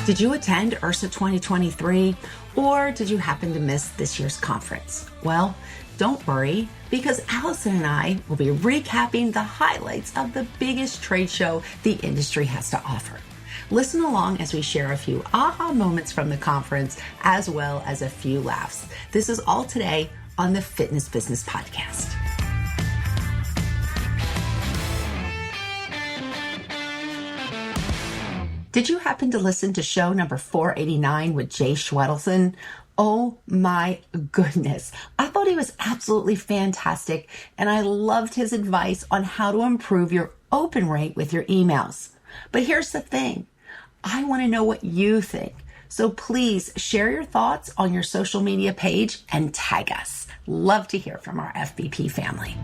Did you attend IHRSA 2023, or did you happen to miss this year's conference? Well, don't worry, because Allison and I will be recapping the highlights of the biggest trade show the industry has to offer. Listen along as we share a few aha moments from the conference, as well as a few laughs. This is all today on the Fitness Business Podcast. Did you happen to listen to show number 489 with Jay Schwedelson? Oh my goodness. I thought he was absolutely fantastic, and I loved his advice on how to improve your open rate with your emails. But here's the thing. I want to know what you think. So please share your thoughts on your social media page and tag us. Love to hear from our FBP family.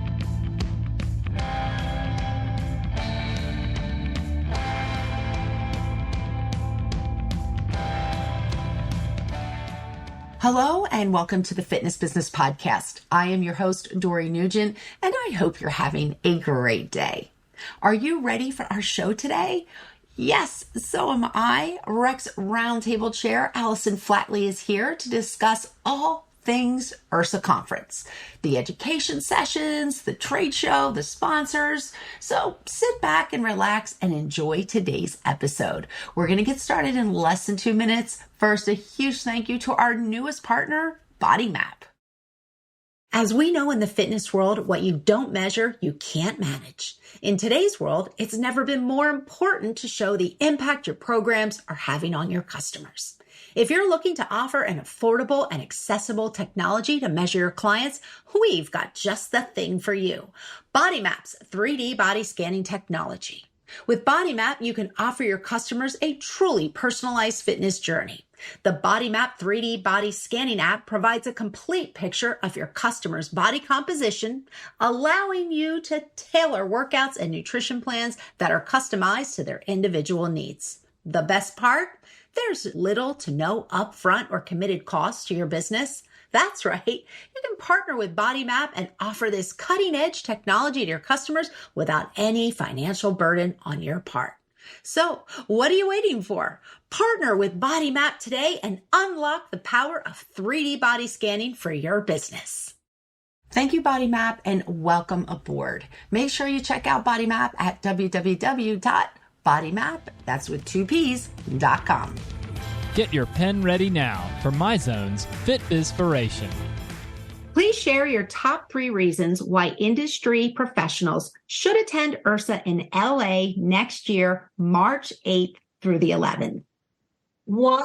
Hello and welcome to the Fitness Business Podcast. I am your host, Dory Nugent, and I hope you're having a great day. Are you ready for our show today? Yes, so am I. Rex Roundtable Chair Allison Flatley is here to discuss all things IHRSA conference, the education sessions, the trade show, the sponsors. So sit back and relax and enjoy today's episode. We're going to get started in less than 2 minutes. First, a huge thank you to our newest partner, BodyMap. As we know in the fitness world, what you don't measure, you can't manage. In today's world, it's never been more important to show the impact your programs are having on your customers. If you're looking to offer an affordable and accessible technology to measure your clients, we've got just the thing for you. BodyMap's 3D body scanning technology. With BodyMap, you can offer your customers a truly personalized fitness journey. The BodyMap 3D body scanning app provides a complete picture of your customer's body composition, allowing you to tailor workouts and nutrition plans that are customized to their individual needs. The best part? There's little to no upfront or committed cost to your business. That's right. You can partner with BodyMap and offer this cutting-edge technology to your customers without any financial burden on your part. So, what are you waiting for? Partner with BodyMap today and unlock the power of 3D body scanning for your business. Thank you, BodyMap, and welcome aboard. Make sure you check out BodyMap at www.bodymap, that's with 2 P's.com. Get your pen ready now for MyZone's FitBizspiration. Please share your top 3 reasons why industry professionals should attend IHRSA in LA next year, March 8th through the 11th. 1,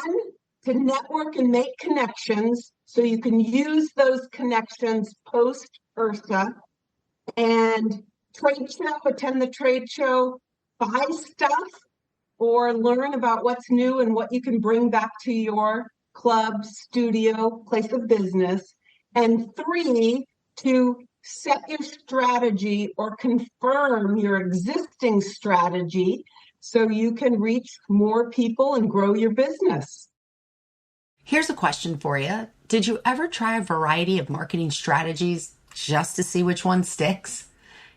to network and make connections so you can use those connections post IHRSA, and attend the trade show, buy stuff, or learn about what's new and what you can bring back to your club, studio, place of business. And 3, to set your strategy or confirm your existing strategy so you can reach more people and grow your business. Here's a question for you. Did you ever try a variety of marketing strategies just to see which one sticks?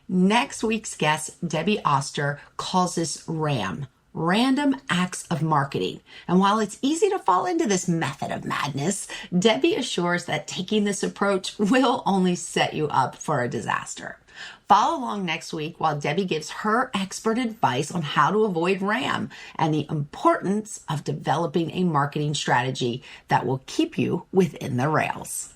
Next week's guest, Debbie Oster, calls this RAM, Random Acts of Marketing. And while it's easy to fall into this method of madness, Debbie assures that taking this approach will only set you up for a disaster. Follow along next week while Debbie gives her expert advice on how to avoid RAM and the importance of developing a marketing strategy that will keep you within the rails.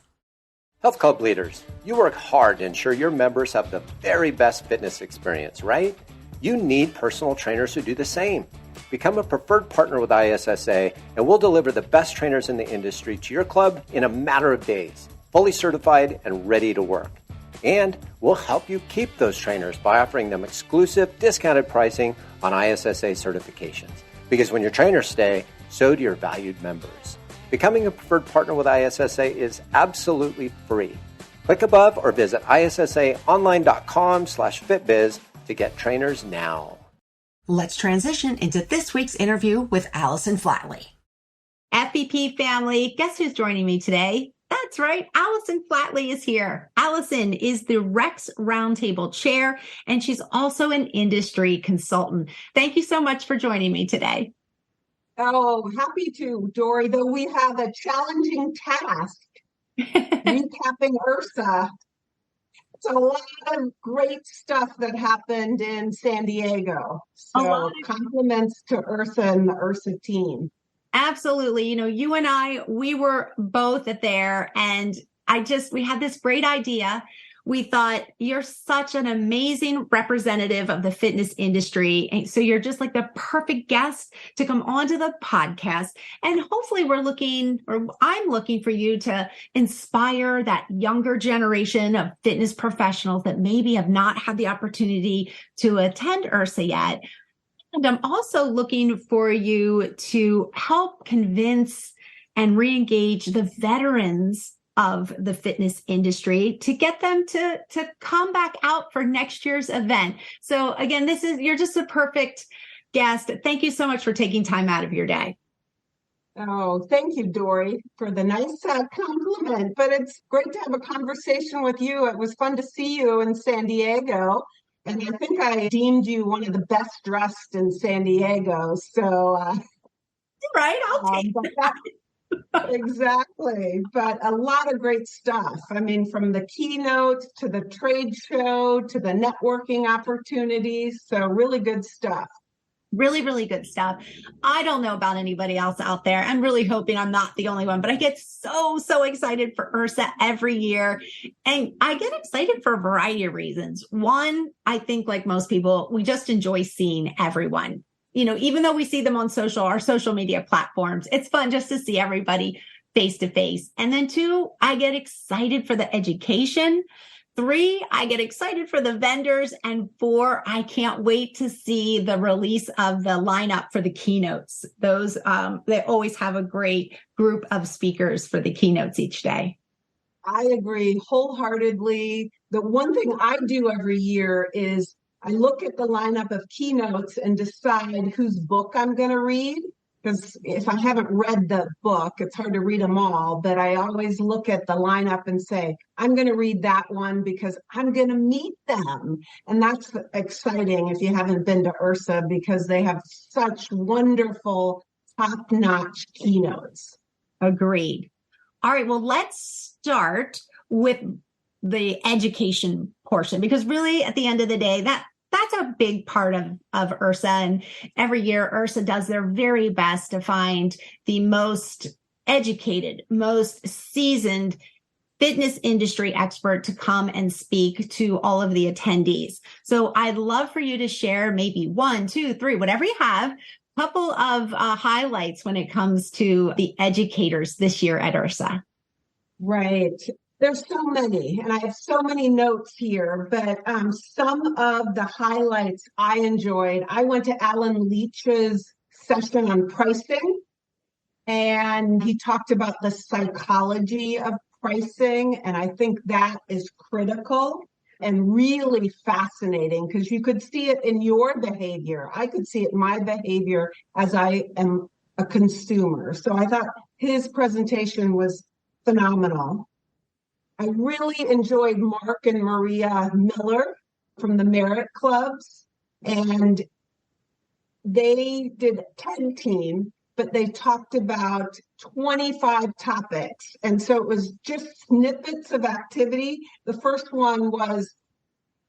Health club leaders, you work hard to ensure your members have the very best fitness experience, right? You need personal trainers who do the same. Become a preferred partner with IHRSA, and we'll deliver the best trainers in the industry to your club in a matter of days, fully certified and ready to work. And we'll help you keep those trainers by offering them exclusive discounted pricing on IHRSA certifications. Because when your trainers stay, so do your valued members. Becoming a preferred partner with IHRSA is absolutely free. Click above or visit ihssaonline.com/fitbiz to get trainers now. Let's transition into this week's interview with Allison Flatley. FBP family, guess who's joining me today? That's right, Allison Flatley is here. Allison is the Rex Roundtable Chair, and she's also an industry consultant. Thank you so much for joining me today. Oh, happy to, Dory, though we have a challenging task recapping IHRSA. It's a lot of great stuff that happened in San Diego. A lot So compliments to IHRSA and the IHRSA team. Absolutely. You and I, we were both there, and we had this great idea. We thought you're such an amazing representative of the fitness industry. And so you're just like the perfect guest to come onto the podcast. And hopefully I'm looking for you to inspire that younger generation of fitness professionals that maybe have not had the opportunity to attend IHRSA yet. And I'm also looking for you to help convince and re-engage the veterans of the fitness industry to get them to come back out for next year's event. So again, you're just a perfect guest. Thank you so much for taking time out of your day. Oh, thank you, Dory, for the nice compliment. But it's great to have a conversation with you. It was fun to see you in San Diego. And I think I deemed you one of the best dressed in San Diego. So, right, I'll take that. Exactly. But a lot of great stuff. I mean, from the keynotes to the trade show to the networking opportunities. So really good stuff. Really, really good stuff. I don't know about anybody else out there. I'm really hoping I'm not the only one, but I get so excited for IHRSA every year. And I get excited for a variety of reasons. One, I think like most people, we just enjoy seeing everyone. Even though we see them on our social media platforms, it's fun just to see everybody face to face. And then 2, I get excited for the education. 3, I get excited for the vendors. And 4, I can't wait to see the release of the lineup for the keynotes. Those, they always have a great group of speakers for the keynotes each day. I agree wholeheartedly. The one thing I do every year is I look at the lineup of keynotes and decide whose book I'm going to read. Because if I haven't read the book, it's hard to read them all. But I always look at the lineup and say, I'm going to read that one because I'm going to meet them. And that's exciting if you haven't been to IHRSA, because they have such wonderful, top-notch keynotes. Agreed. All right, well, let's start with the education portion, because really at the end of the day, that's a big part of IHRSA. And every year IHRSA does their very best to find the most educated, most seasoned fitness industry expert to come and speak to all of the attendees. So I'd love for you to share maybe 1, 2, 3, whatever you have, a couple of highlights when it comes to the educators this year at IHRSA. Right. There's so many, and I have so many notes here, but some of the highlights I enjoyed. I went to Alan Leach's session on pricing, and he talked about the psychology of pricing, and I think that is critical and really fascinating, because you could see it in your behavior. I could see it in my behavior as I am a consumer. So I thought his presentation was phenomenal. I really enjoyed Mark and Maria Miller from the Merit Clubs, and they did 10 team, but they talked about 25 topics. And so it was just snippets of activity. The first one was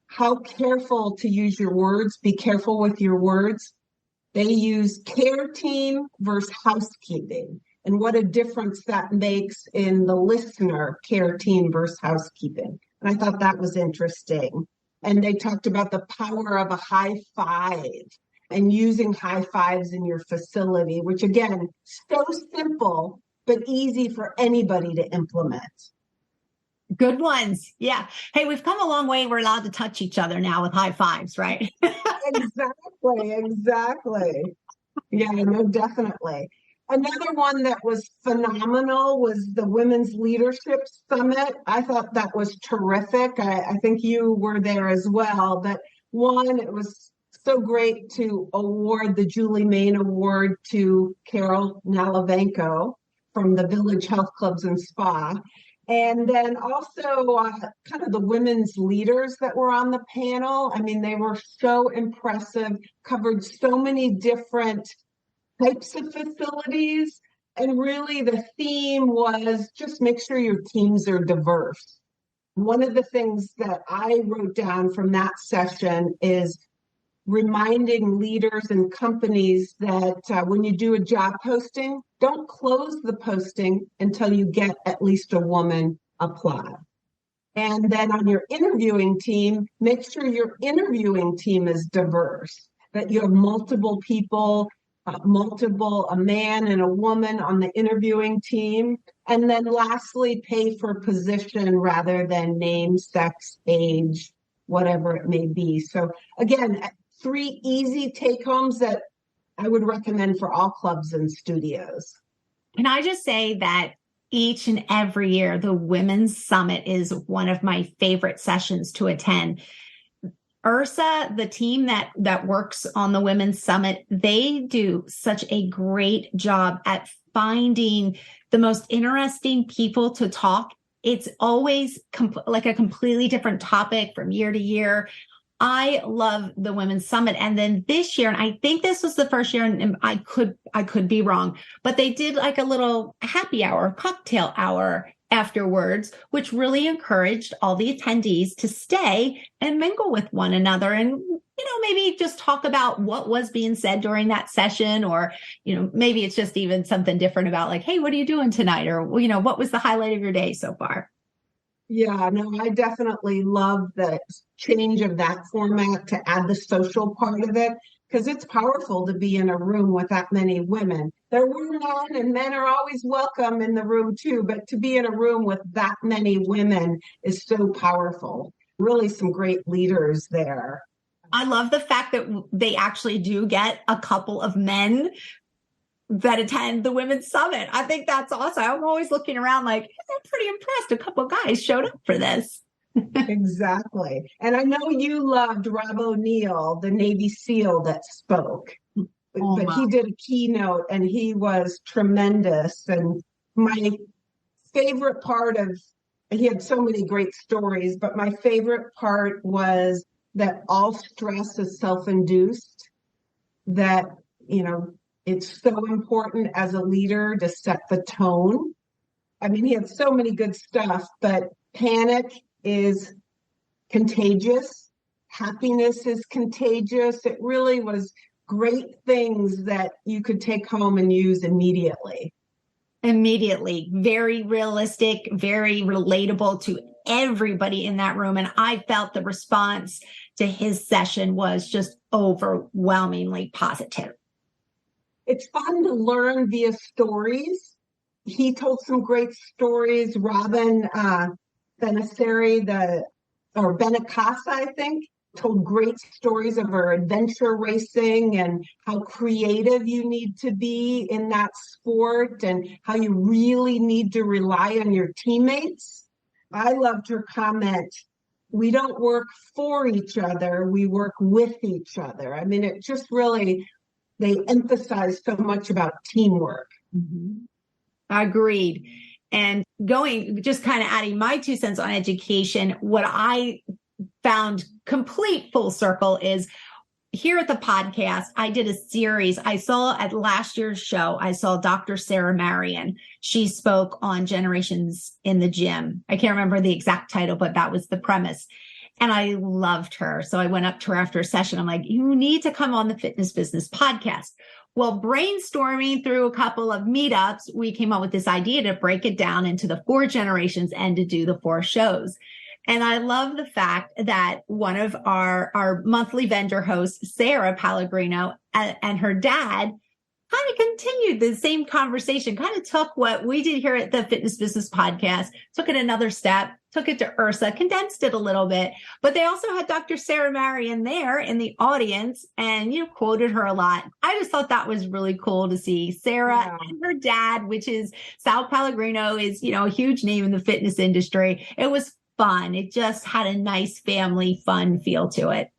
how careful to use your words. Be careful with your words. They use care team versus housekeeping, and what a difference that makes in the listener, care team versus housekeeping. And I thought that was interesting. And they talked about the power of a high five and using high fives in your facility, which again, so simple, but easy for anybody to implement. Good ones. Yeah. Hey, we've come a long way. We're allowed to touch each other now with high fives, right? Exactly. Yeah, no, definitely. Another one that was phenomenal was the Women's Leadership Summit. I thought that was terrific. I think you were there as well. But one, it was so great to award the Julie Main Award to Carol Nalavenko from the Village Health Clubs and Spa. And then also kind of the women's leaders that were on the panel. I mean, they were so impressive, covered so many different types of facilities. And really the theme was just make sure your teams are diverse. One of the things that I wrote down from that session is reminding leaders and companies that when you do a job posting, don't close the posting until you get at least a woman apply. And then on your interviewing team, make sure your interviewing team is diverse, that you have multiple people, a man and a woman on the interviewing team. And then lastly, pay for position rather than name, sex, age, whatever it may be. So again, 3 easy take homes that I would recommend for all clubs and studios. Can I just say that each and every year, the Women's Summit is one of my favorite sessions to attend. IHRSA, the team that works on the Women's Summit, they do such a great job at finding the most interesting people to talk. It's always like a completely different topic from year to year. I love the Women's Summit. And then this year, and I think this was the first year, and I could be wrong, but they did like a little happy hour, cocktail hour afterwards, which really encouraged all the attendees to stay and mingle with one another and, maybe just talk about what was being said during that session, or, maybe it's just even something different about like, hey, what are you doing tonight? Or, what was the highlight of your day so far? Yeah, no, I definitely love the change of that format to add the social part of it, because it's powerful to be in a room with that many women. There were men, and men are always welcome in the room too, but to be in a room with that many women is so powerful. Really some great leaders there. I love the fact that they actually do get a couple of men that attend the Women's Summit. I think that's awesome. I'm always looking around like, I'm pretty impressed. A couple of guys showed up for this. Exactly. And I know you loved Rob O'Neill, the Navy SEAL that spoke, but he did a keynote and he was tremendous. And my favorite part he had so many great stories, but my favorite part was that all stress is self-induced, that, it's so important as a leader to set the tone. I mean, he had so many good stuff, but panic is contagious. Happiness is contagious. It really was great things that you could take home and use immediately. Immediately. Very realistic, very relatable to everybody in that room. And I felt the response to his session was just overwhelmingly positive. It's fun to learn via stories. He told some great stories. Robin Benacasa, I think, told great stories of her adventure racing and how creative you need to be in that sport and how you really need to rely on your teammates. I loved her comment, we don't work for each other, we work with each other. I mean, it just really, they emphasize so much about teamwork. Mm-hmm. Agreed. And just kind of adding my 2 cents on education, what I found complete full circle is here at the podcast, I did a series. I saw at last year's show, I saw Dr. Sarah Marion. She spoke on generations in the gym. I can't remember the exact title, but that was the premise. And I loved her. So I went up to her after a session. I'm like, you need to come on the Fitness Business Podcast. Well, brainstorming through a couple of meetups, we came up with this idea to break it down into the 4 generations and to do the 4 shows. And I love the fact that one of our monthly vendor hosts, Sarah Pellegrino, and her dad kind of continued the same conversation, kind of took what we did here at the Fitness Business Podcast, took it another step, took it to IHRSA, condensed it a little bit. But they also had Dr. Sarah Marion there in the audience and, quoted her a lot. I just thought that was really cool to see Sarah and her dad, which is Sal Pellegrino, is, a huge name in the fitness industry. It was fun. It just had a nice family fun feel to it.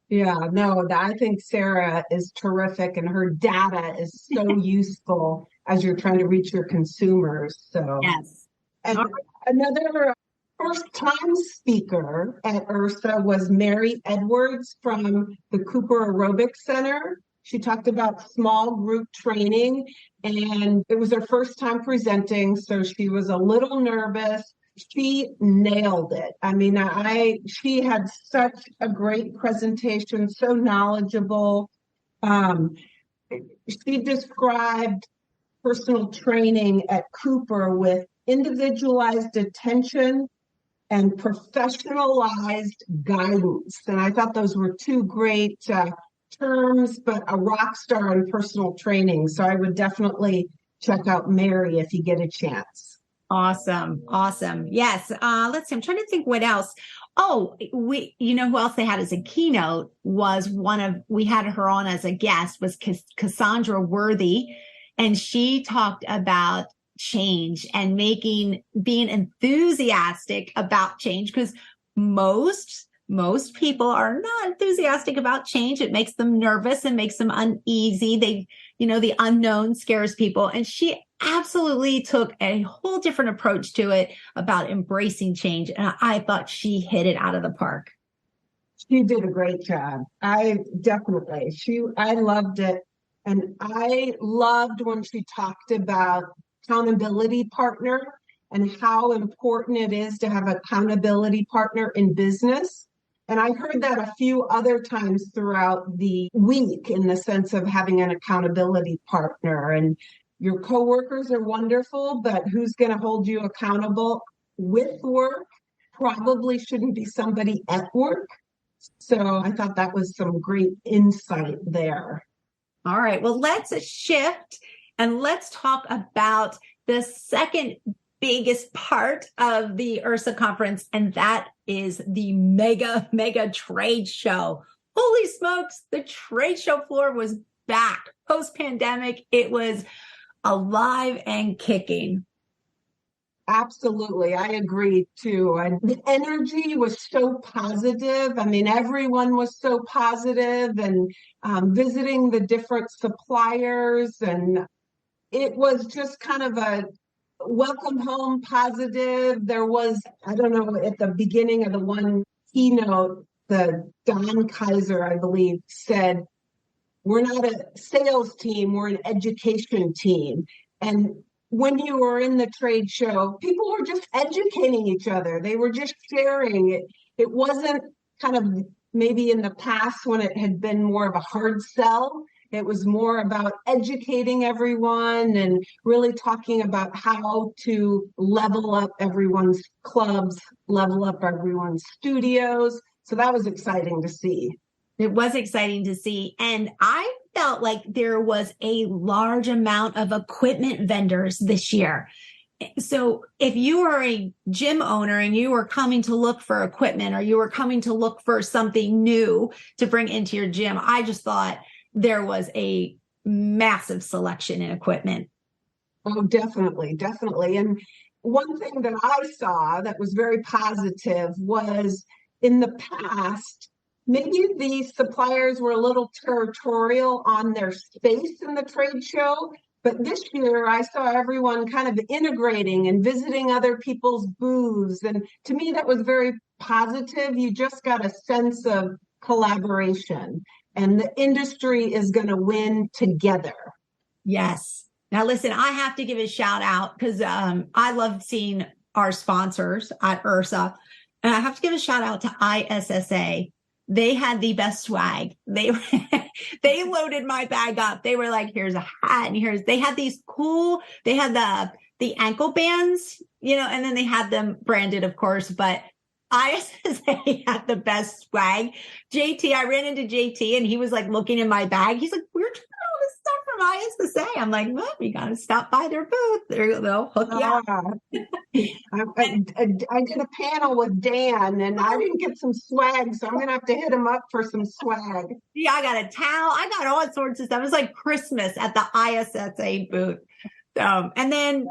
Yeah, no, I think Sarah is terrific and her data is so useful as you're trying to reach your consumers. So, yes. And another first-time speaker at IHRSA was Mary Edwards from the Cooper Aerobic Center. She talked about small group training, and it was her first time presenting, so she was a little nervous. She nailed it. I mean, she had such a great presentation, so knowledgeable. She described personal training at Cooper with individualized attention and professionalized guidance. And I thought those were two great terms, but a rock star in personal training. So I would definitely check out Mary if you get a chance. Awesome. Yes. Let's see. I'm trying to think what else. Oh, you know who else they had as a keynote was we had her on as a guest was Cassandra Worthy. And she talked about change and being enthusiastic about change, because most people are not enthusiastic about change. It makes them nervous and makes them uneasy. The unknown scares people. And she absolutely took a whole different approach to it about embracing change. And I thought she hit it out of the park. She did a great job. I loved it. And I loved when she talked about accountability partner and how important it is to have an accountability partner in business. And I heard that a few other times throughout the week, in the sense of having an accountability partner. And your coworkers are wonderful, but who's going to hold you accountable with work probably shouldn't be somebody at work. So I thought that was some great insight there. All right. Well, let's shift and let's talk about the second biggest part of the IHRSA conference, and that is the mega trade show. Holy smokes, the trade show floor was back post-pandemic. It was alive and kicking. Absolutely. I agree too. And the energy was so positive. I mean, everyone was so positive, and visiting the different suppliers. And it was just kind of a welcome home positive. There was, I don't know, at the beginning of the one keynote, the Don Kaiser, I believe, said, "We're not a sales team, we're an education team." And when you were in the trade show, people were just educating each other. They were just sharing it. It wasn't kind of maybe in the past when it had been more of a hard sell. It was more about educating everyone and really talking about how to level up everyone's clubs, level up everyone's studios. So that was exciting to see. It was exciting to see. And I felt like there was a large amount of equipment vendors this year. So if you are a gym owner and you were coming to look for equipment, or you were coming to look for something new to bring into your gym, I just thought there was a massive selection in equipment. Oh, definitely. And one thing that I saw that was very positive was, in the past, maybe the suppliers were a little territorial on their space in the trade show, but this year I saw everyone kind of integrating and visiting other people's booths. And to me, that was very positive. You just got a sense of collaboration, and the industry is going to win together. Yes. Now, listen, I have to give a shout out because I love seeing our sponsors at IHRSA. And I have to give a shout out to IHRSA. They had the best swag. They loaded my bag up. They were like, here's a hat, and they had these cool, they had the ankle bands, and then they had them branded, of course, but IHRSA had the best swag. I ran into JT and he was like looking in my bag. He's like, we're trying all this stuff from IHRSA. I'm like, well, you got to stop by their booth. They'll hook you up. I did a panel with Dan, and I didn't get some swag, so I'm going to have to hit him up for some swag. Yeah, I got a towel. I got all sorts of stuff. It was like Christmas at the IHRSA booth. And then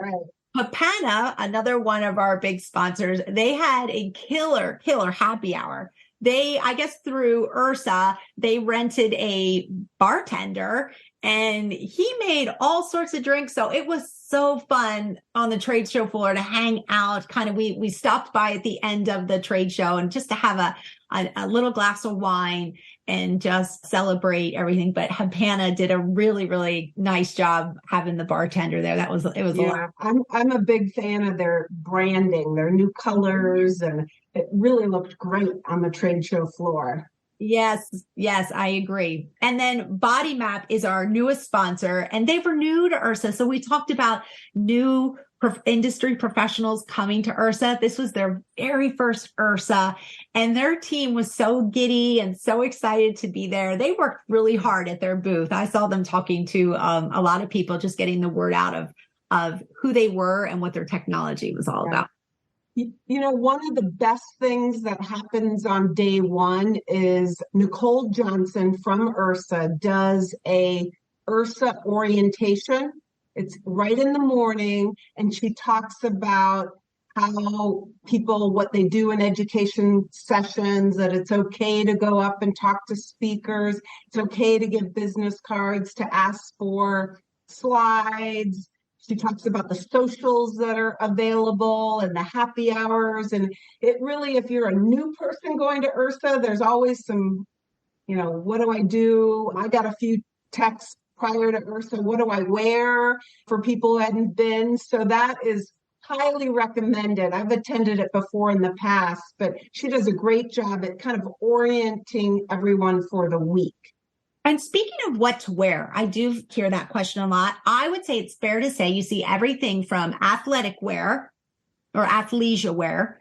Papana, another one of our big sponsors, they had a killer happy hour. I guess through IHRSA, they rented a bartender and he made all sorts of drinks. So it was so fun on the trade show floor to hang out. We stopped by at the end of the trade show and just to have a little glass of wine and just celebrate everything. But Hannah did a really, really nice job having the bartender there. It was a lot. I'm a big fan of their branding, their new colors, and it really looked great on the trade show floor. Yes, I agree. And then Body Map is our newest sponsor, and they were new to IHRSA. So we talked about new industry professionals coming to IHRSA. This was their very first IHRSA, and their team was so giddy and so excited to be there. They worked really hard at their booth. I saw them talking to a lot of people, just getting the word out of who they were and what their technology was all about. One of the best things that happens on day one is Nicole Johnson from IHRSA does a IHRSA orientation. It's right in the morning, and she talks about how what they do in education sessions, that it's okay to go up and talk to speakers. It's okay to give business cards, to ask for slides. She talks about the socials that are available and the happy hours. And it really, if you're a new person going to IHRSA, there's always some, what do I do? I got a few texts prior to IHRSA. What do I wear for people who hadn't been? So that is highly recommended. I've attended it before in the past, but she does a great job at kind of orienting everyone for the week. And speaking of what to wear, I do hear that question a lot. I would say it's fair to say you see everything from athletic wear or athleisure wear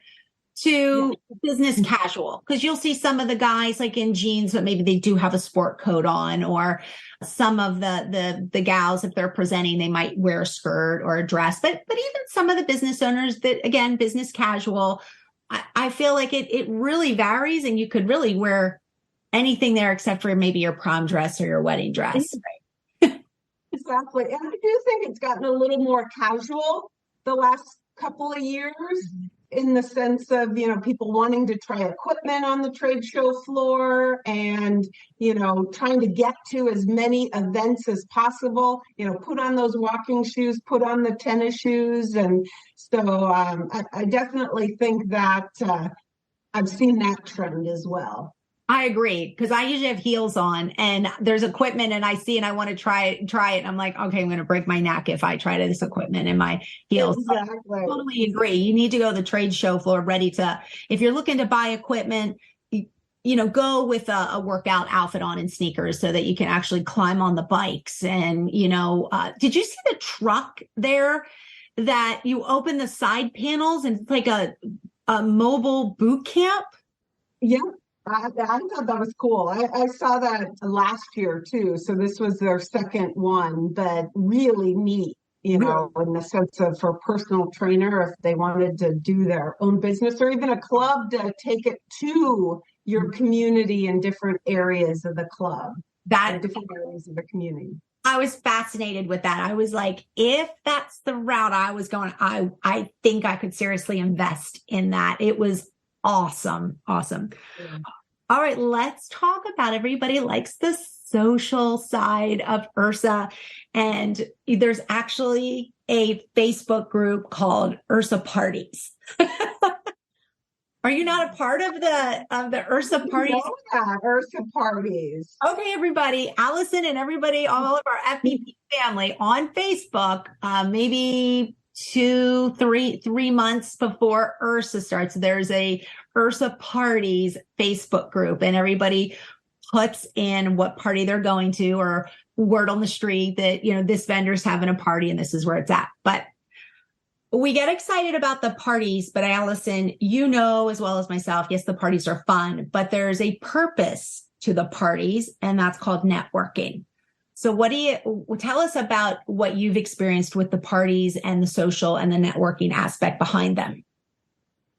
to business casual, because you'll see some of the guys like in jeans, but maybe they do have a sport coat on, or some of the gals, if they're presenting, they might wear a skirt or a dress. But even some of the business owners that, again, business casual, I feel like it really varies, and you could really wear anything there except for maybe your prom dress or your wedding dress. Exactly. And I do think it's gotten a little more casual the last couple of years, in the sense of, people wanting to try equipment on the trade show floor and, trying to get to as many events as possible, put on those walking shoes, put on the tennis shoes. And so I definitely think that I've seen that trend as well. I agree, because I usually have heels on and there's equipment and I see and I want to try it. And I'm like, okay, I'm going to break my neck if I try this equipment in my heels. Exactly. I totally agree. You need to go to the trade show floor ready to, if you're looking to buy equipment, go with a workout outfit on and sneakers so that you can actually climb on the bikes. And, did you see the truck there that you open the side panels and it's like a mobile boot camp? Yeah. I thought that was cool. I saw that last year too. So this was their second one, but really neat, in the sense of for a personal trainer, if they wanted to do their own business, or even a club to take it to your community in different areas of the club, different areas of the community. I was fascinated with that. I was like, if that's the route I was going, I think I could seriously invest in that. It was awesome. Yeah. All right, let's talk about, everybody likes the social side of IHRSA. And there's actually a Facebook group called IHRSA Parties. Are you not a part of the IHRSA Parties? Yeah, IHRSA Parties. Okay, everybody, Allison and everybody, all of our FBP family on Facebook, maybe 2-3 months before IHRSA starts, there's a IHRSA Parties Facebook group, and everybody puts in what party they're going to, or word on the street that, this vendor's having a party and this is where it's at. But we get excited about the parties, but Allison, as well as myself, yes, the parties are fun, but there's a purpose to the parties, and that's called networking. So tell us about what you've experienced with the parties and the social and the networking aspect behind them?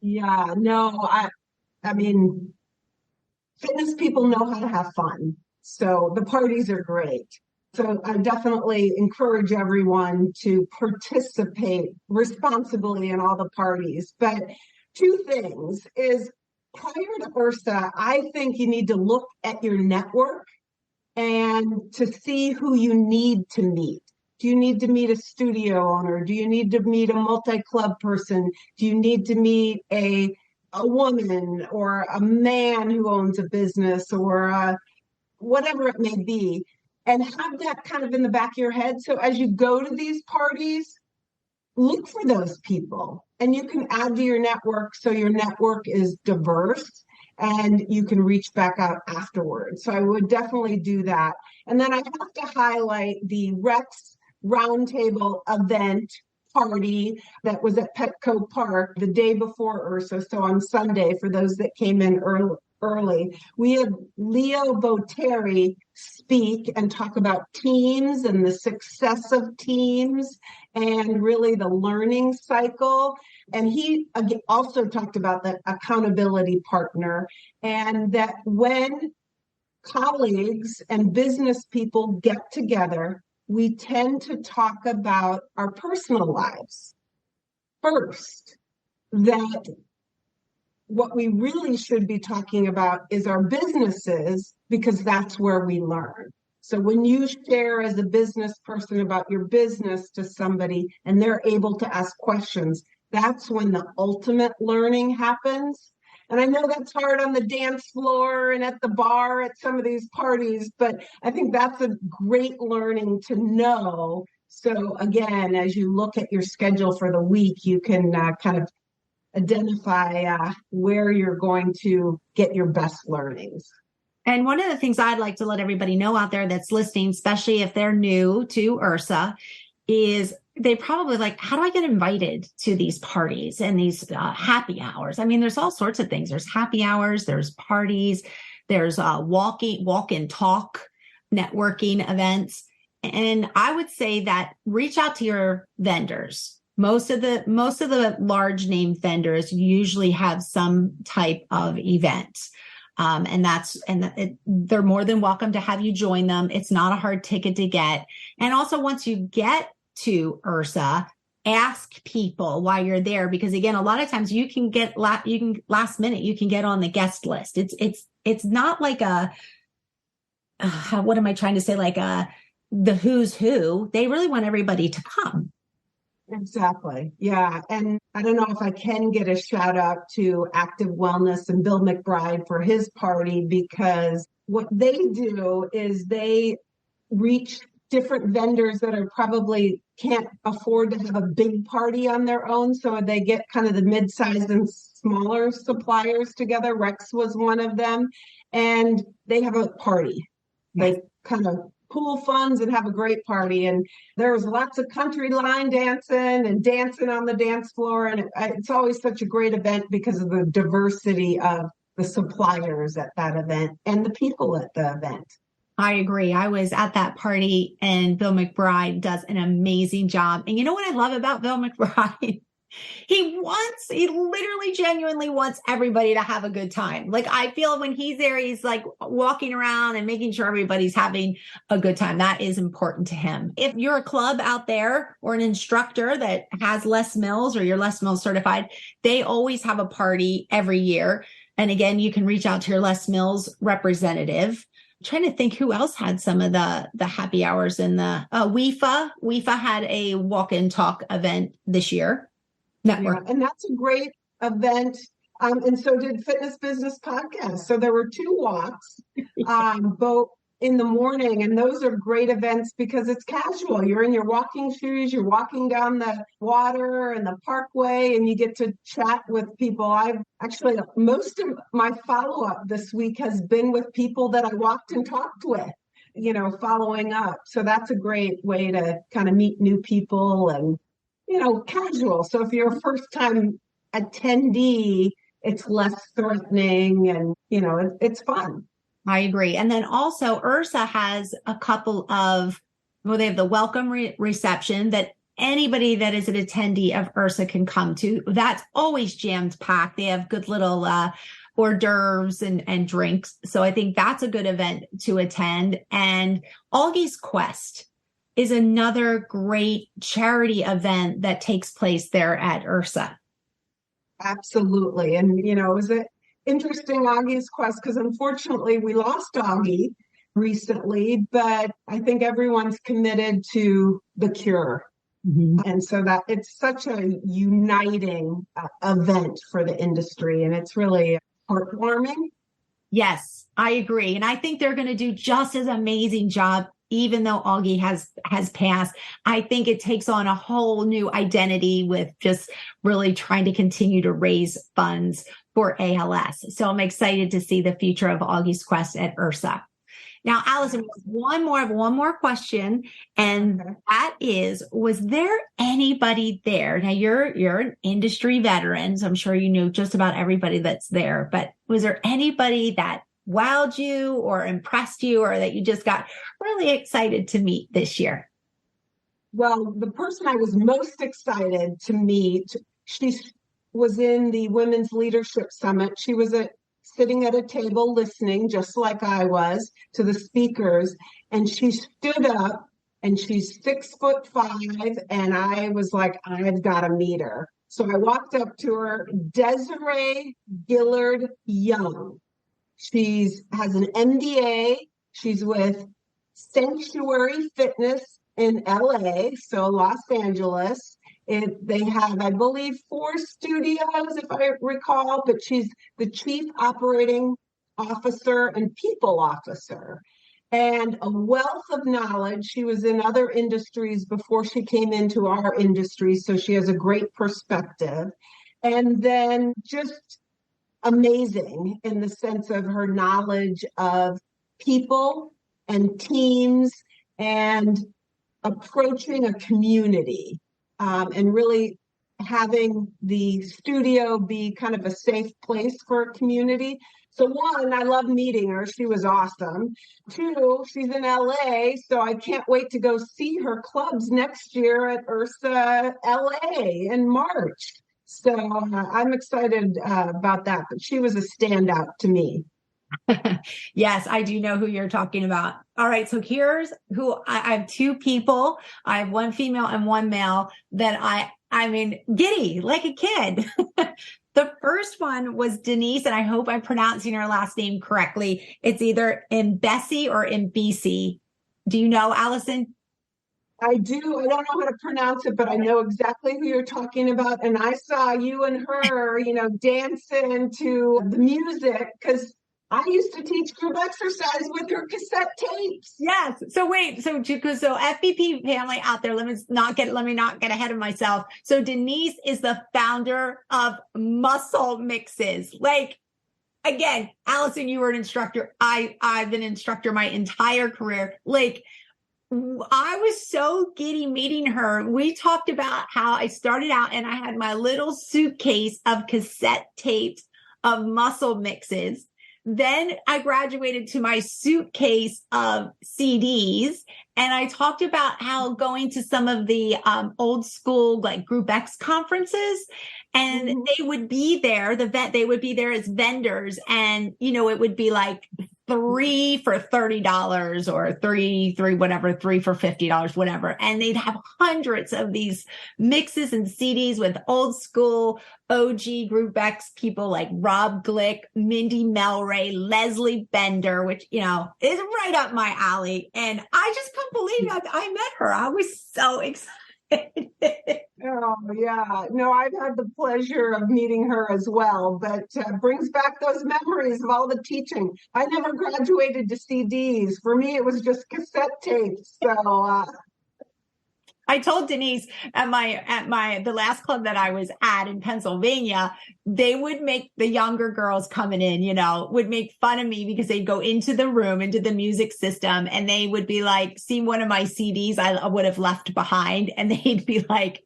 Yeah, no, I mean, fitness people know how to have fun. So the parties are great. So I definitely encourage everyone to participate responsibly in all the parties. But two things is, prior to IHRSA, I think you need to look at your network and to see who you need to meet. Do you need to meet a studio owner? Do you need to meet a multi-club person? Do you need to meet a a woman or a man who owns a business or whatever it may be, and have that kind of in the back of your head. So as you go to these parties, look for those people and you can add to your network so your network is diverse and you can reach back out afterwards. So I would definitely do that. And then I have to highlight the Rex Roundtable event party that was at Petco Park the day before IHRSA. So on Sunday, for those that came in early, we had Leo Botteri speak and talk about teams and the success of teams and really the learning cycle. And he also talked about the accountability partner, and that when colleagues and business people get together, we tend to talk about our personal lives first. That what we really should be talking about is our businesses, because that's where we learn. So when you share as a business person about your business to somebody and they're able to ask questions, that's when the ultimate learning happens. And I know that's hard on the dance floor and at the bar at some of these parties, but I think that's a great learning to know. So again, as you look at your schedule for the week, you can kind of identify where you're going to get your best learnings. And one of the things I'd like to let everybody know out there that's listening, especially if they're new to IHRSA, is they probably like, how do I get invited to these parties and these happy hours? I mean, there's all sorts of things. There's happy hours, there's parties, there's walk and talk, networking events. And I would say that reach out to your vendors. Most of the large name vendors usually have some type of event. They're more than welcome to have you join them. It's not a hard ticket to get. And also once you get to IHRSA, ask people why you're there, because again, a lot of times you can last minute, you can get on the guest list. It's not like what am I trying to say? Like the who's who. They really want everybody to come. Exactly. Yeah. And I don't know if I can get a shout out to Active Wellness and Bill McBride for his party, because what they do is they reach different vendors that are probably can't afford to have a big party on their own. So they get kind of the mid-sized and smaller suppliers together. Rex was one of them. And they have a party. They kind of pool funds and have a great party. And there was lots of country line dancing and dancing on the dance floor. And it's always such a great event because of the diversity of the suppliers at that event and the people at the event. I agree. I was at that party and Bill McBride does an amazing job. And you know what I love about Bill McBride? He literally genuinely wants everybody to have a good time. Like I feel when he's there, he's like walking around and making sure everybody's having a good time. That is important to him. If you're a club out there or an instructor that has Les Mills or you're Les Mills certified, they always have a party every year. And again, you can reach out to your Les Mills representative. I'm trying to think who else had some of the happy hours in the WIFA. WIFA had a walk and talk event this year. Network. Yeah, and that's a great event. And so did Fitness Business Podcast. So there were 2 walks, both in the morning. And those are great events because it's casual. You're in your walking shoes, you're walking down the water and the parkway, and you get to chat with people. I've actually, most of my follow-up this week has been with people that I walked and talked with, following up. So that's a great way to kind of meet new people and casual. So if you're a first time attendee, it's less threatening and, it's fun. I agree. And then also IHRSA has a couple of, they have the welcome reception that anybody that is an attendee of IHRSA can come to. That's always jammed packed. They have good little hors d'oeuvres and drinks. So I think that's a good event to attend. And Augie's Quest is another great charity event that takes place there at IHRSA. Absolutely. And, it was an interesting Augie's Quest because unfortunately we lost Augie recently, but I think everyone's committed to the cure. And so that it's such a uniting event for the industry, and it's really heartwarming. Yes, I agree. And I think they're going to do just as amazing job, even though Augie has passed. I think it takes on a whole new identity with just really trying to continue to raise funds for ALS. So I'm excited to see the future of Augie's Quest at IHRSA. Now, Allison, one more question, and that is, was there anybody there? Now, you're an industry veteran, so I'm sure you knew just about everybody that's there, but was there anybody that wowed you or impressed you or that you just got really excited to meet this year? Well, the person I was most excited to meet, she was in the Women's Leadership Summit. She was sitting at a table listening, just like I was, to the speakers. And she stood up, and she's 6'5", and I was like, I've got to meet her. So I walked up to her, Desiree Gillard Young. She has an MBA. She's with Sanctuary Fitness in LA, so Los Angeles. They have, I believe, 4 studios, if I recall, but she's the chief operating officer and people officer, and a wealth of knowledge. She was in other industries before she came into our industry, so she has a great perspective. And then just amazing in the sense of her knowledge of people and teams and approaching a community. And really having the studio be kind of a safe place for a community. So 1, I love meeting her. She was awesome. 2, she's in LA, so I can't wait to go see her clubs next year at IHRSA LA in March. So I'm excited about that, but she was a standout to me. Yes, I do know who you're talking about. All right. So here's who I have 2 people. I have 1 female and 1 male that I mean, giddy like a kid. The first one was Denise, and I hope I'm pronouncing her last name correctly. It's either Mbesi or Mbisi. Do you know, Allison? I do. I don't know how to pronounce it, but I know exactly who you're talking about. And I saw you and her, dancing to the music, because I used to teach group exercise with her cassette tapes. Yes. So wait, so FBP family out there, let me not get ahead of myself. So Denise is the founder of Muscle Mixes. Like, again, Allison, you were an instructor. I've been an instructor my entire career. Like, I was so giddy meeting her. We talked about how I started out and I had my little suitcase of cassette tapes of Muscle Mixes. Then I graduated to my suitcase of CDs, and I talked about how going to some of the old school like Group X conferences, and they would be there. They would be there as vendors, and it would be like 3 for $30 or three whatever, 3 for $50, whatever. And they'd have hundreds of these mixes and CDs with old school OG Group X people like Rob Glick, Mindy Melray, Leslie Bender, which, is right up my alley. And I just couldn't believe I met her. I was so excited. Oh, yeah. No, I've had the pleasure of meeting her as well, but brings back those memories of all the teaching. I never graduated to CDs. For me, it was just cassette tapes. So I told Denise at the last club that I was at in Pennsylvania, they would make the younger girls coming in, would make fun of me because they'd go into the room, into the music system, and they would be like, see one of my CDs I would have left behind. And they'd be like,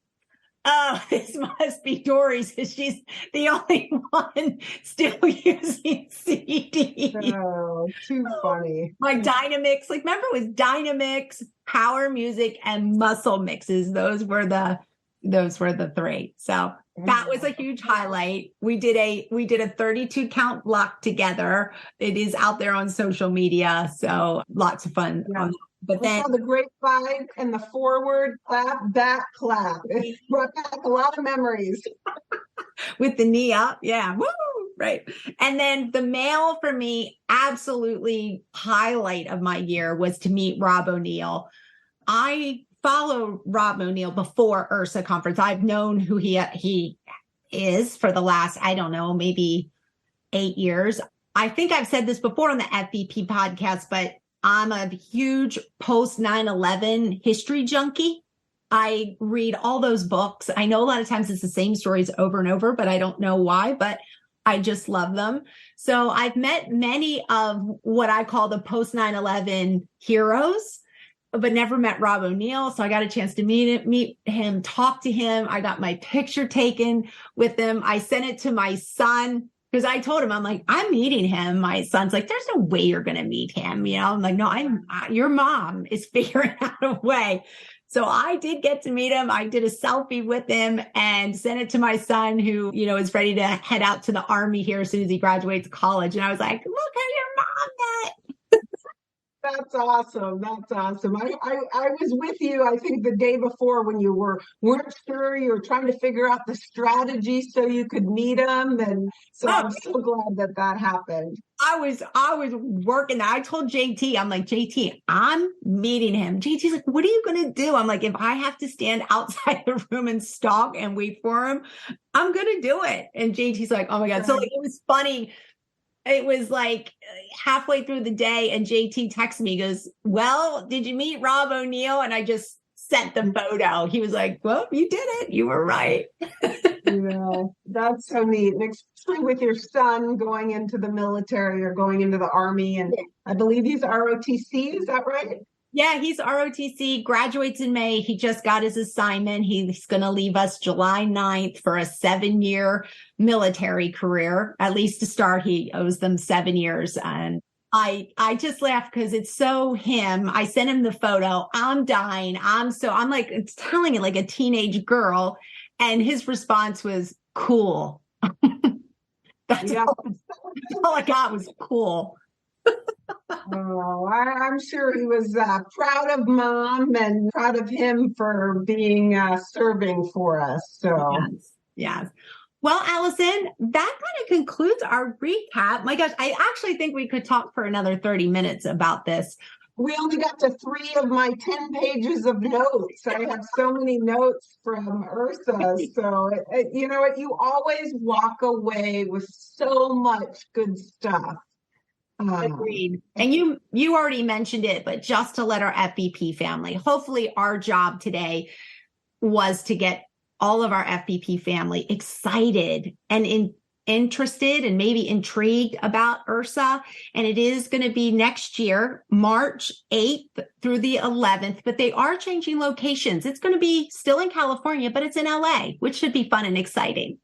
oh, this must be Dory's, because she's the only one still using CDs. Oh, too funny. Like Dynamix, remember it was Dynamix, Power Music, and Muscle Mixes. Those were the 3. So that was a huge highlight. We did a 32 count block together. It is out there on social media. So lots of fun. Yeah. But then the grapevine and the forward clap, back clap. It brought back a lot of memories. With the knee up. Yeah. Woo! Right. And then the male for me, absolutely highlight of my year was to meet Rob O'Neill. I follow Rob O'Neill before IHRSA conference. I've known who he is for the last, I don't know, maybe 8 years. I think I've said this before on the FVP podcast, but I'm a huge post 9/11 history junkie. I read all those books. I know a lot of times it's the same stories over and over, but I don't know why, but I just love them. So I've met many of what I call the post 9/11 heroes, but never met Rob O'Neill. So I got a chance to meet him, talk to him. I got my picture taken with him. I sent it to my son because I told him, I'm like, I'm meeting him. My son's like, there's no way you're going to meet him. You know, I'm like, no, your mom is figuring out a way. So I did get to meet him. I did a selfie with him and sent it to my son who, you know, is ready to head out to the Army here as soon as he graduates college. And I was like, look at your mom met. That's awesome. That's awesome. I was with you, I think, the day before when you weren't sure, you were trying to figure out the strategy so you could meet him. And so I'm so glad that happened. I was working. I told JT, I'm like, JT, I'm meeting him. JT's like, what are you going to do? I'm like, if I have to stand outside the room and stalk and wait for him, I'm going to do it. And JT's like, oh my God. So like, it was funny. It was like halfway through the day and JT texted me, goes, well, did you meet Rob O'Neill? And I just sent the photo. He was like, well, you did it. You were right. Yeah, that's so neat. And especially with your son going into the military or going into the Army. And I believe he's ROTC. Is that right? Yeah, he's ROTC, graduates in May. He just got his assignment. He's going to leave us July 9th for a 7-year military career. At least to start, he owes them 7 years. And I just laugh because it's so him. I sent him the photo. I'm dying. I'm like, it's telling it like a teenage girl. And his response was cool. That's all I got was cool. Oh, I'm sure he was proud of mom and proud of him for being serving for us. So, yes. Well, Allison, that kind of concludes our recap. My gosh, I actually think we could talk for another 30 minutes about this. We only got to 3 of my 10 pages of notes. I have so many notes from IHRSA. So, you know what? You always walk away with so much good stuff. Agreed. And you already mentioned it, but just to let our FVP family, hopefully our job today was to get all of our FVP family excited and interested and maybe intrigued about IHRSA. And it is going to be next year, March 8th through the 11th, but they are changing locations. It's going to be still in California, but it's in LA, which should be fun and exciting.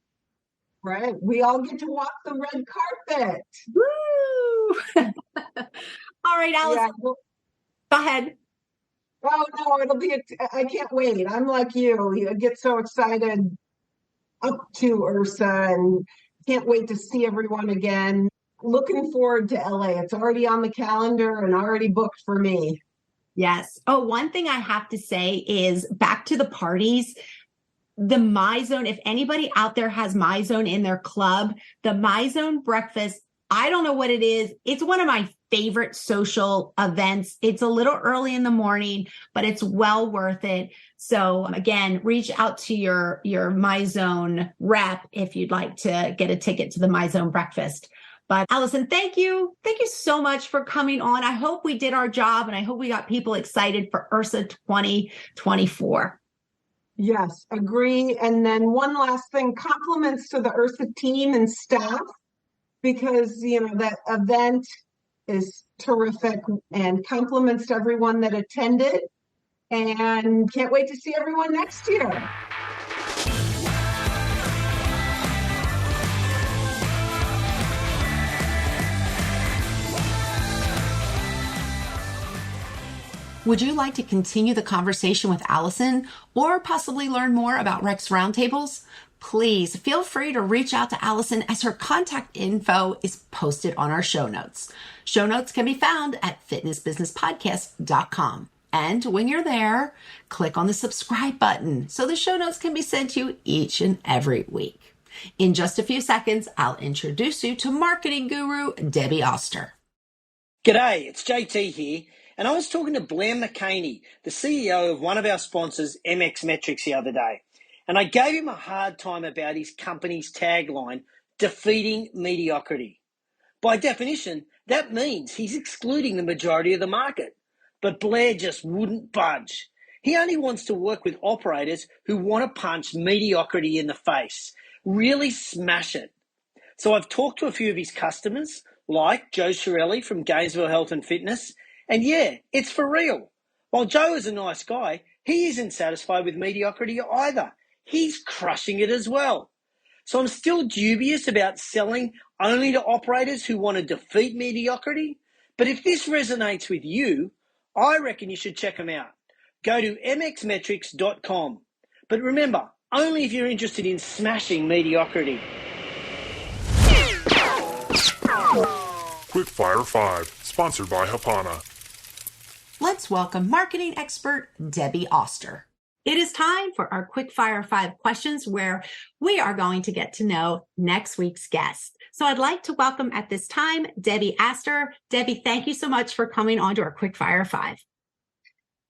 Right. We all get to walk the red carpet. Woo! All right, Allison, Yeah. go ahead. Oh no, it'll be, I can't wait. I'm like you get so excited up to IHRSA and can't wait to see everyone again. Looking forward to LA. It's already on the calendar and already booked for me. Yes. Oh, one thing I have to say is back to the parties. The My Zone, if anybody out there has My Zone in their club, the My Zone breakfast, I don't know what it is. It's one of my favorite social events. It's a little early in the morning, but it's well worth it. So again, reach out to your My Zone rep if you'd like to get a ticket to the My Zone breakfast. But Allison, thank you. Thank you so much for coming on. I hope we did our job and I hope we got people excited for IHRSA 2024. Yes, agree. And then one last thing, compliments to the IHRSA team and staff, because, you know, that event is terrific, and compliments to everyone that attended, and can't wait to see everyone next year. Would you like to continue the conversation with Allison or possibly learn more about Rex Roundtables? Please feel free to reach out to Allison as her contact info is posted on our show notes. Show notes can be found at fitnessbusinesspodcast.com. And when you're there, click on the subscribe button so the show notes can be sent to you each and every week. In just a few seconds, I'll introduce you to marketing guru Debbie Oster. G'day, it's JT here, And I was talking to Blair McCaney, the CEO of one of our sponsors, MX Metrics, the other day. And I gave him a hard time about his company's tagline, defeating mediocrity. By definition, that means he's excluding the majority of the market. But Blair just wouldn't budge. He only wants to work with operators who want to punch mediocrity in the face, really smash it. So I've talked to a few of his customers, like Joe Shirelli from Gainesville Health and Fitness, and yeah, it's for real. While Joe is a nice guy, he isn't satisfied with mediocrity either. He's crushing it as well. So I'm still dubious about selling only to operators who want to defeat mediocrity. But if this resonates with you, I reckon you should check them out. Go to mxmetrics.com. But remember, only if you're interested in smashing mediocrity. Quickfire 5, sponsored by Hapana. Let's welcome marketing expert Debbie Oster. It is time for our Quickfire 5 questions where we are going to get to know next week's guest. So I'd like to welcome at this time, Debbie Oster. Debbie, thank you so much for coming on to our Quickfire 5.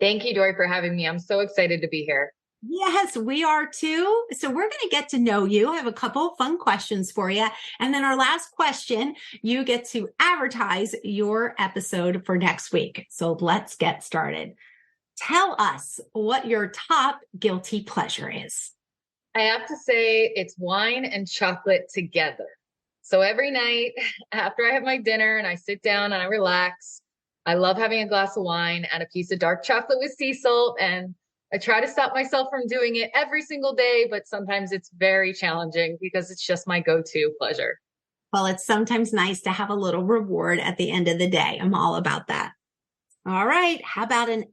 Thank you, Dory, for having me. I'm so excited to be here. Yes, we are too. So we're going to get to know you. I have a couple of fun questions for you. And then our last question, you get to advertise your episode for next week. So let's get started. Tell us what your top guilty pleasure is. I have to say it's wine and chocolate together. So every night after I have my dinner and I sit down and I relax, I love having a glass of wine and a piece of dark chocolate with sea salt. And I try to stop myself from doing it every single day, but sometimes it's very challenging because it's just my go-to pleasure. Well, it's sometimes nice to have a little reward at the end of the day. I'm all about that. All right. How about an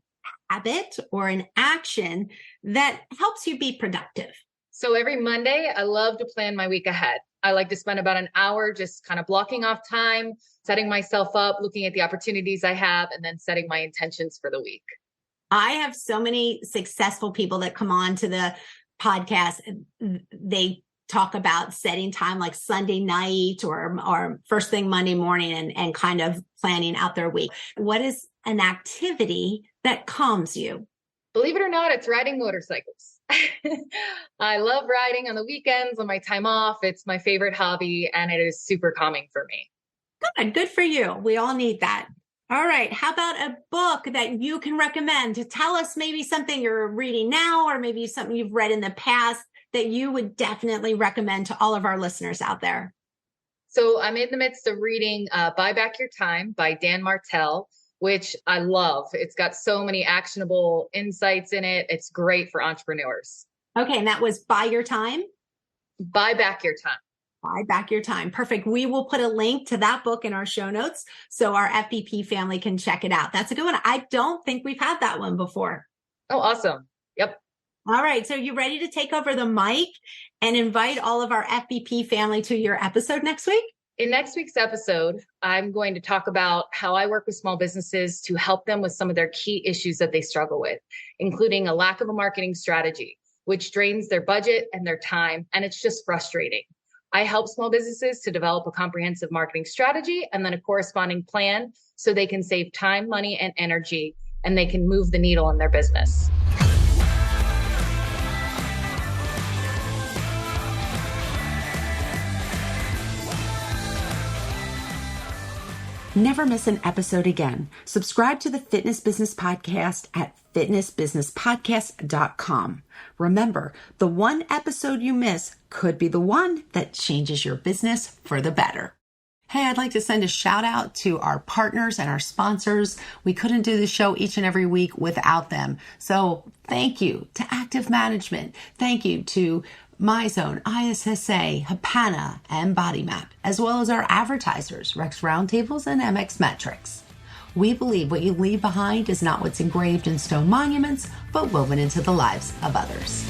habit or an action that helps you be productive? So every Monday, I love to plan my week ahead. I like to spend about an hour just kind of blocking off time, setting myself up, looking at the opportunities I have, and then setting my intentions for the week. I have so many successful people that come on to the podcast. They talk about setting time like Sunday night or first thing Monday morning and kind of planning out their week. What is an activity that calms you? Believe it or not, it's riding motorcycles. I love riding on the weekends, on my time off. It's my favorite hobby and it is super calming for me. Good for you. We all need that. All right. How about a book that you can recommend to tell us maybe something you're reading now or maybe something you've read in the past that you would definitely recommend to all of our listeners out there? So I'm in the midst of reading Buy Back Your Time by Dan Martell, which I love. It's got so many actionable insights in it. It's great for entrepreneurs. Okay. And that was Buy Your Time? Buy Back Your Time. Buy Back Your Time. Perfect. We will put a link to that book in our show notes so our FBP family can check it out. That's a good one. I don't think we've had that one before. Oh, awesome. Yep. All right. So you ready to take over the mic and invite all of our FBP family to your episode next week? In next week's episode, I'm going to talk about how I work with small businesses to help them with some of their key issues that they struggle with, including a lack of a marketing strategy, which drains their budget and their time, and it's just frustrating. I help small businesses to develop a comprehensive marketing strategy and then a corresponding plan so they can save time, money, and energy, and they can move the needle in their business. Never miss an episode again. Subscribe to the Fitness Business Podcast at fitnessbusinesspodcast.com. Remember, the one episode you miss could be the one that changes your business for the better. Hey, I'd like to send a shout out to our partners and our sponsors. We couldn't do the show each and every week without them. So thank you to Active Management. Thank you to MyZone, IHRSA, Hapana, and BodyMap, as well as our advertisers, Rex Roundtables and MX Metrics. We believe what you leave behind is not what's engraved in stone monuments, but woven into the lives of others.